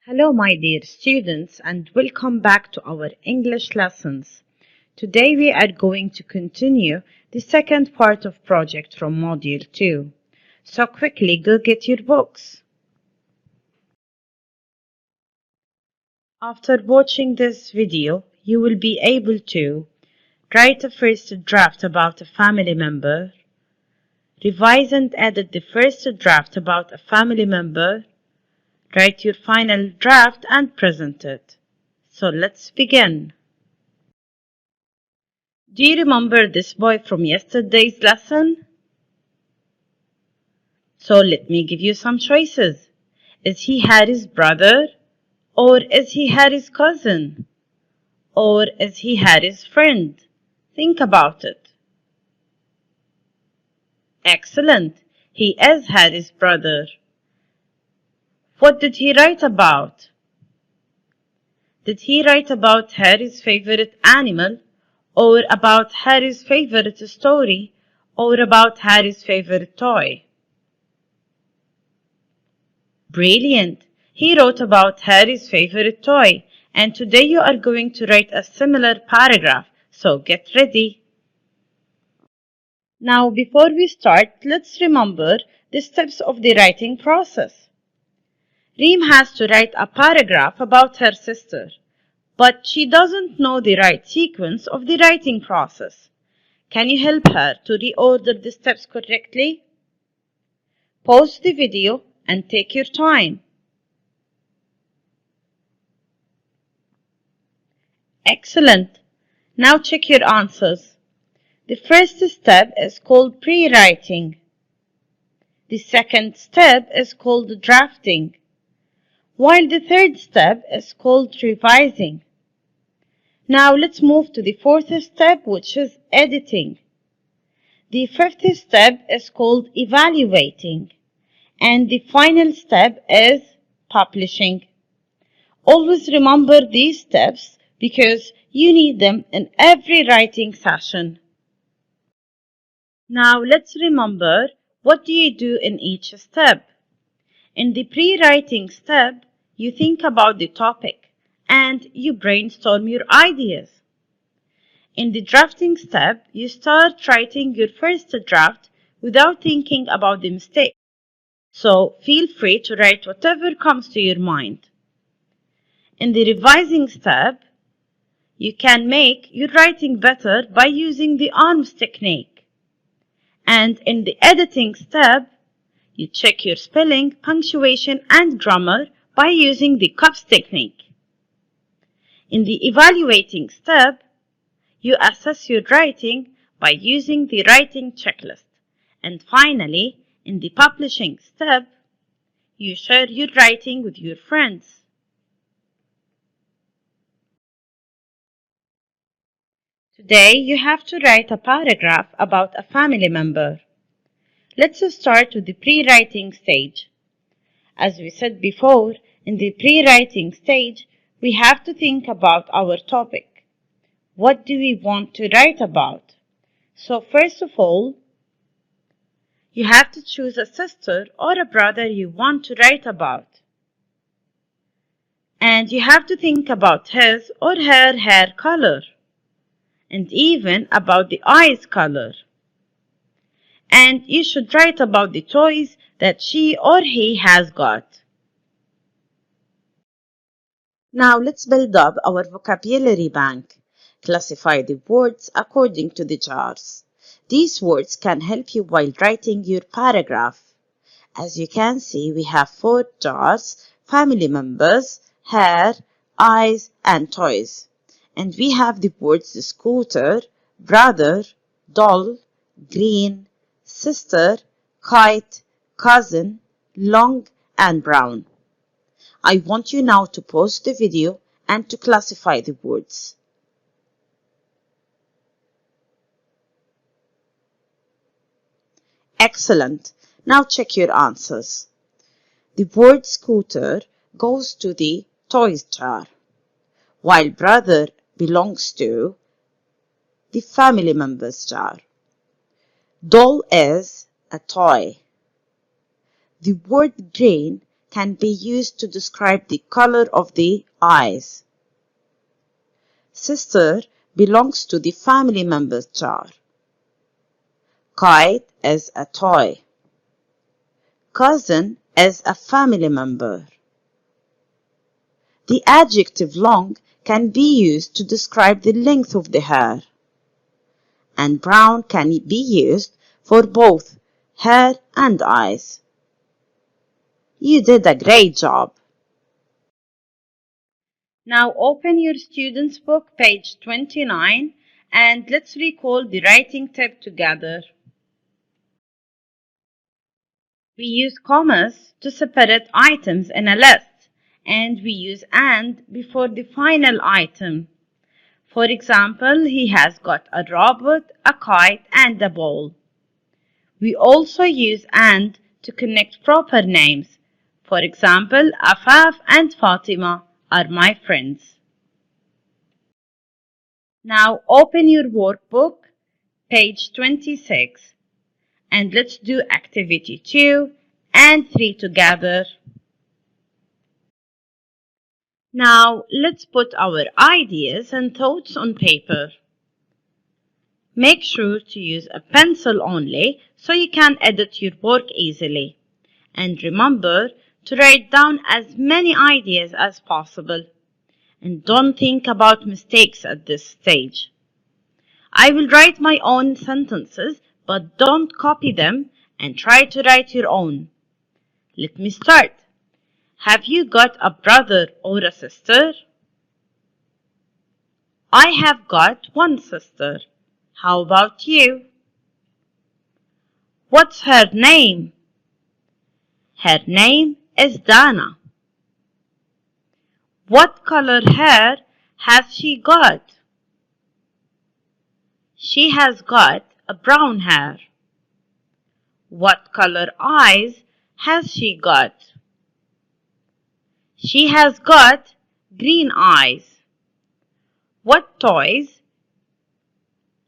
Hello, my dear students, and welcome back to our English lessons. Today we are going to continue the second part of project from Module 2. So quickly go get your books. After watching this video, you will be able to write a first draft about a family member, revise and edit the first draft about a family member, write your final draft and present it. So let's begin. Do you remember this boy from yesterday's lesson? So let me give you some choices. Is he Harry's brother? Or is he Harry's cousin? Or is he Harry's friend? Think about it. Excellent. He is Harry's brother. What did he write about? Did he write about Harry's favorite animal? Or about Harry's favorite story? Or about Harry's favorite toy? Brilliant! He wrote about Harry's favorite toy, and today you are going to write a similar paragraph, so get ready. Now, before we start, let's remember the steps of the writing process. Reem has to write a paragraph about her sister, but she doesn't know the right sequence of the writing process. Can you help her to reorder the steps correctly? Pause the video and take your time. Excellent. Now check your answers. The first step is called pre-writing. The second step is called drafting, while the third step is called revising. Now let's move to the fourth step, which is editing. The fifth step is called evaluating, and the final step is publishing. Always remember these steps because you need them in every writing session. Now let's remember, what do you do in each step? In the pre-writing step, you think about the topic and you brainstorm your ideas. In the drafting step, you start writing your first draft without thinking about the mistake. So feel free to write whatever comes to your mind. In the revising step, you can make your writing better by using the arms technique. And in the editing step, you check your spelling, punctuation, and grammar by using the cups technique. In the evaluating step, you assess your writing by using the writing checklist. And finally, in the publishing step, you share your writing with your friends. Today, you have to write a paragraph about a family member. Let's start with the pre-writing stage. As we said before, in the pre-writing stage, we have to think about our topic. What do we want to write about? So first of all, you have to choose a sister or a brother you want to write about. And you have to think about his or her hair color, and even about the eyes color. And you should write about the toys that she or he has got. Now let's build up our vocabulary bank. Classify the words according to the jars. These words can help you while writing your paragraph. As you can see, we have 4 jars: family members, hair, eyes, and toys. And we have the words scooter, brother, doll, green, sister, kite, cousin, long, and brown. I want you now to pause the video and to classify the words. Excellent. Now check your answers. The word scooter goes to the toys jar, while brother belongs to the family members jar. Doll is a toy. The word green can be used to describe the color of the eyes. Sister belongs to the family member jar. Kite is a toy. Cousin is a family member. The adjective long can be used to describe the length of the hair. And brown can be used for both hair and eyes. You did a great job. Now open your student's book, page 29, and let's recall the writing tip together. We use commas to separate items in a list, and we use and before the final item. For example, he has got a robot, a kite, and a ball. We also use and to connect proper names. For example, Afaf and Fatima are my friends. Now open your workbook, page 26, and let's do activity 2 and 3 together. Now let's put our ideas and thoughts on paper. Make sure to use a pencil only so you can edit your work easily. And remember to write down as many ideas as possible. And don't think about mistakes at this stage. I will write my own sentences, but don't copy them and try to write your own. Let me start. Have you got a brother or a sister? I have got one sister. How about you? What's her name? Her name is Dana. What color hair has she got? She has got a brown hair. What color eyes has she got? She has got green eyes. What toys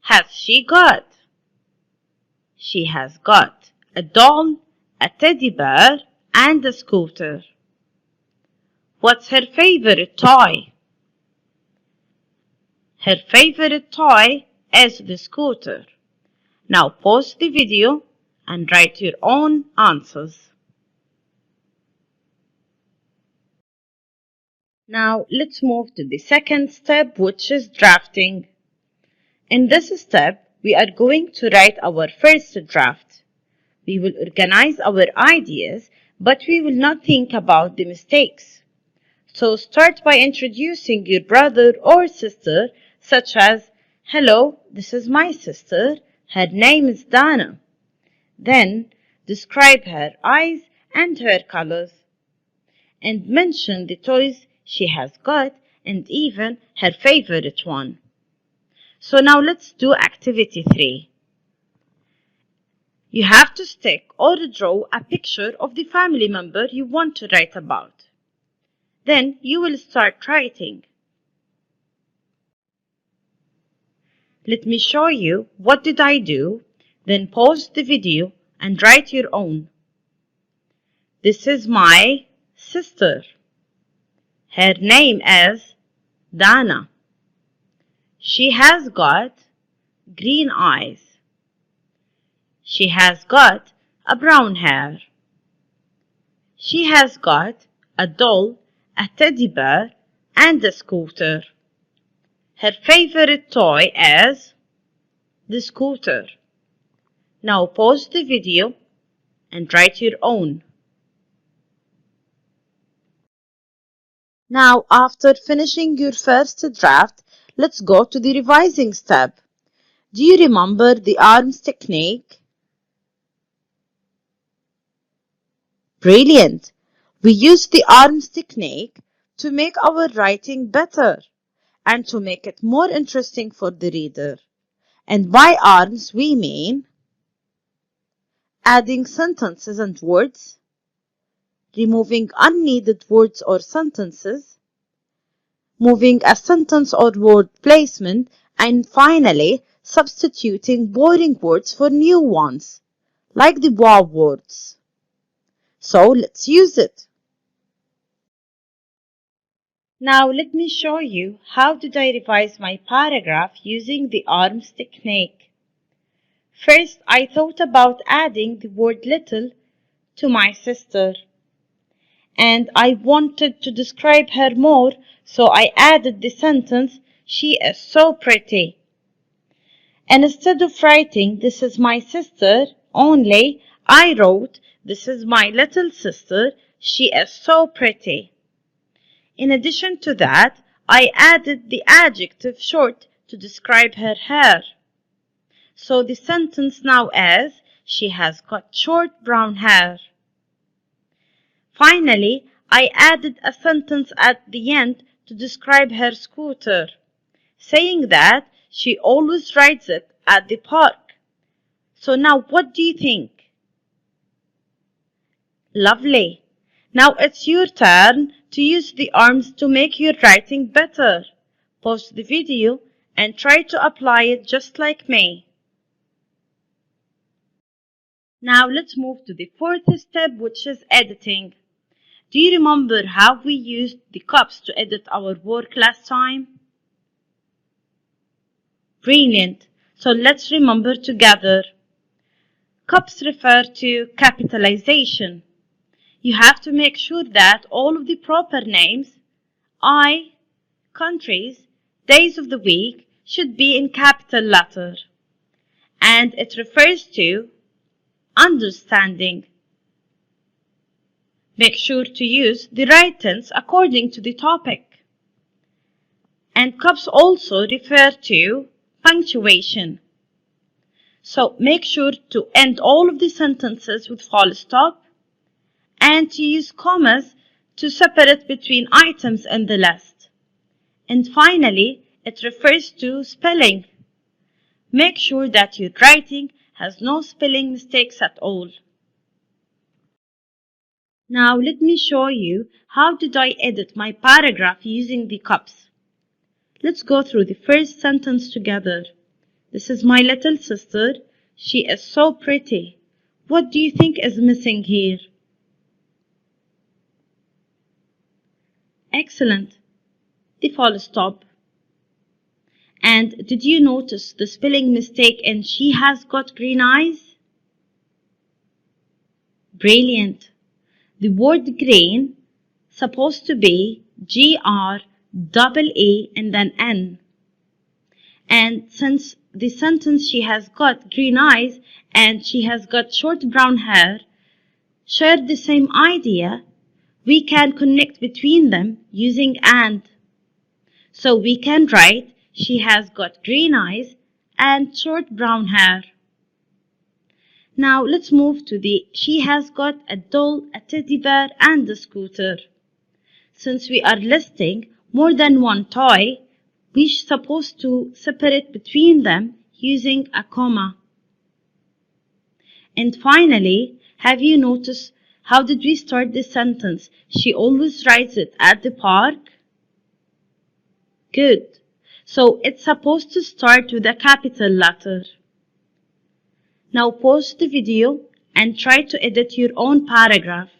has she got? She has got a doll, a teddy bear, and a scooter. What's her favorite toy? Her favorite toy is the scooter. Now pause the video and write your own answers. Now let's move to the second step, which is drafting. In this step, we are going to write our first draft. We will organize our ideas, but we will not think about the mistakes. So start by introducing your brother or sister, such as, "Hello, this is my sister. Her name is Dana." Then describe her eyes and her colors. And mention the toys she has got and even her favorite one. So now let's do activity 3. You have to stick or draw a picture of the family member you want to write about. Then you will start writing. Let me show you what did I do, then pause the video and write your own. This is my sister. Her name is Dana. She has got green eyes. She has got a brown hair. She has got a doll, a teddy bear, and a scooter. Her favorite toy is the scooter. Now pause the video and write your own. Now, after finishing your first draft, let's go to the revising step. Do you remember the arms technique? Brilliant! We use the arms technique to make our writing better and to make it more interesting for the reader. And by arms, we mean adding sentences and words, removing unneeded words or sentences, moving a sentence or word placement, and finally, substituting boring words for new ones, like the wow words. So let's use it. Now let me show you how did I revise my paragraph using the arms technique. First, I thought about adding the word little to my sister, and I wanted to describe her more, so I added the sentence, "She is so pretty." And instead of writing, "This is my sister," only, I wrote, "This is my little sister. She is so pretty." In addition to that, I added the adjective short to describe her hair. So the sentence now is, "She has got short brown hair." Finally, I added a sentence at the end to describe her scooter, saying that she always rides it at the park. So now what do you think? Lovely. Now it's your turn to use the arms to make your writing better. Pause the video and try to apply it just like me. Now let's move to the fourth step, which is editing. Do you remember how we used the cups to edit our work last time? Brilliant. So let's remember together. Cups refer to capitalization. You have to make sure that all of the proper names, countries, days of the week should be in capital letter. And it refers to understanding. Make sure to use the right tense according to the topic. And cups also refer to punctuation. So make sure to end all of the sentences with full stop and to use commas to separate between items in the list. And finally, it refers to spelling. Make sure that your writing has no spelling mistakes at all. Now let me show you how did I edit my paragraph using the cups. Let's go through the first sentence together. This is my little sister. She is so pretty. What do you think is missing here? Excellent. The full stop. And did you notice the spelling mistake in "she has got green eyes"? Brilliant. The word green supposed to be GREE and then N. And since the sentence "she has got green eyes" and "she has got short brown hair" share the same idea, we can connect between them using "and." So we can write "she has got green eyes and short brown hair." Now let's move to the "she has got a doll, a teddy bear, and a scooter." Since we are listing more than one toy, we're supposed to separate between them using a comma. And finally, have you noticed how did we start the sentence? "She always rides it at the park." Good. So it's supposed to start with a capital letter. Now pause the video and try to edit your own paragraph.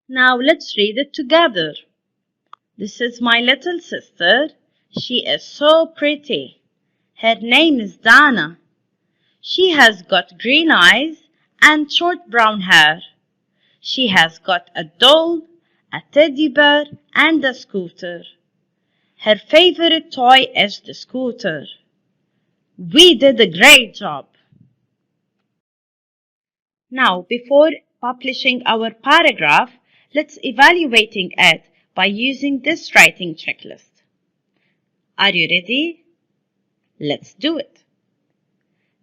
Now let's read it together. This is my little sister. She is so pretty. Her name is Dana. She has got green eyes and short brown hair. She has got a doll, a teddy bear, and a scooter. Her favorite toy is the scooter. We did a great job. Now, before publishing our paragraph, let's evaluating it by using this writing checklist. Are you ready? Let's do it.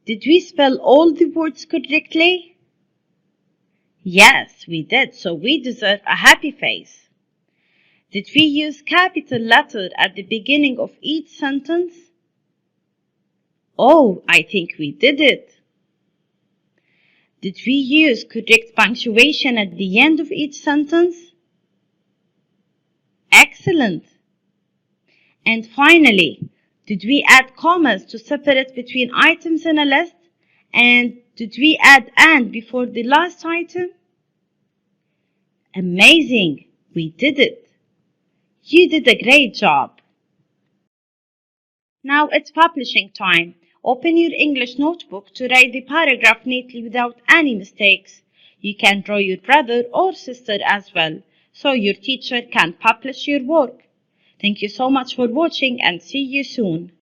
Did we spell all the words correctly? Yes, we did, so we deserve a happy face. Did we use capital letter at the beginning of each sentence? Oh, I think we did it. Did we use correct punctuation at the end of each sentence? Excellent. And finally, did we add commas to separate between items in a list? And did we add "and" before the last item? Amazing! We did it! You did a great job! Now it's publishing time. Open your English notebook to write the paragraph neatly without any mistakes. You can draw your brother or sister as well, so your teacher can publish your work. Thank you so much for watching and see you soon.